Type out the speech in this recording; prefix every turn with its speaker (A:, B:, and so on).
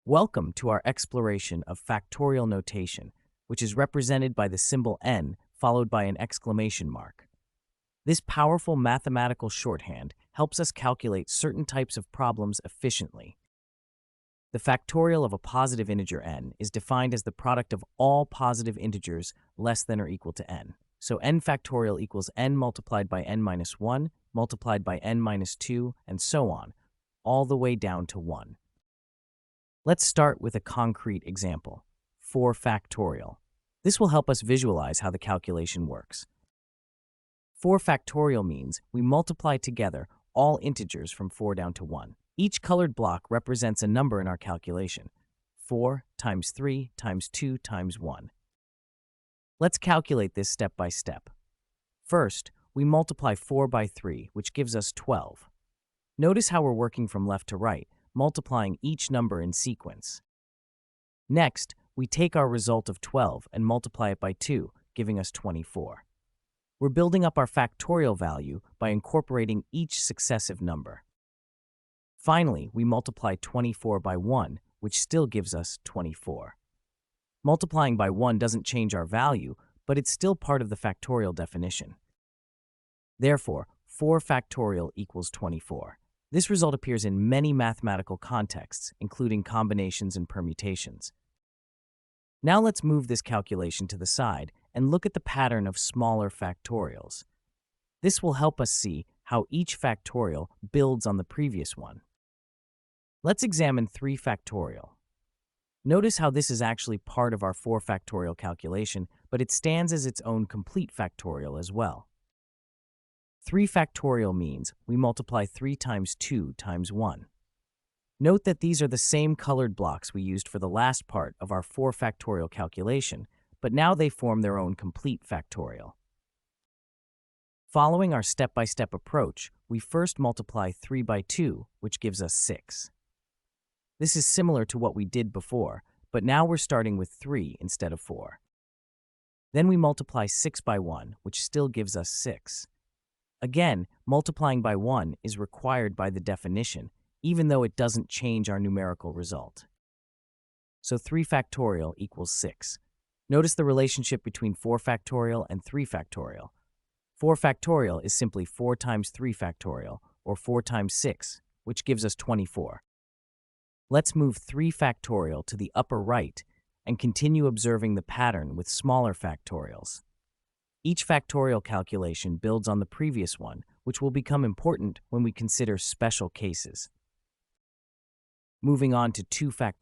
A: Welcome to our exploration of factorial notation, which is represented by the symbol n followed by an exclamation mark. This powerful mathematical shorthand helps us calculate certain types of problems efficiently. The factorial of a positive integer n is defined as the product of all positive integers less than or equal to n. So n factorial equals n multiplied by n minus 1, multiplied by n minus 2, and so on, all the way down to 1. Let's start with a concrete example, 4 factorial. This will help us visualize how the calculation works. 4 factorial means we multiply together all integers from 4 down to 1. Each colored block represents a number in our calculation, 4 times 3 times 2 times 1. Let's calculate this step by step. First, we multiply 4 by 3, which gives us 12. Notice how we're working from left to right, multiplying each number in sequence. Next, we take our result of 12 and multiply it by 2, giving us 24. We're building up our factorial value by incorporating each successive number. Finally, we multiply 24 by 1, which still gives us 24. Multiplying by 1 doesn't change our value, but it's still part of the factorial definition. Therefore, 4 factorial equals 24. This result appears in many mathematical contexts, including combinations and permutations. Now let's move this calculation to the side and look at the pattern of smaller factorials. This will help us see how each factorial builds on the previous one. Let's examine 3 factorial. Notice how this is actually part of our 4 factorial calculation, but it stands as its own complete factorial as well. 3 factorial means we multiply 3 times 2 times 1. Note that these are the same colored blocks we used for the last part of our 4 factorial calculation, but now they form their own complete factorial. Following our step-by-step approach, we first multiply 3 by 2, which gives us 6. This is similar to what we did before, but now we're starting with 3 instead of 4. Then we multiply 6 by 1, which still gives us 6. Again, multiplying by 1 is required by the definition, even though it doesn't change our numerical result. So 3 factorial equals 6. Notice the relationship between 4 factorial and 3 factorial. 4 factorial is simply 4 times 3 factorial, or 4 times 6, which gives us 24. Let's move 3 factorial to the upper right and continue observing the pattern with smaller factorials. Each factorial calculation builds on the previous one, which will become important when we consider special cases. Moving on to 2 factorial.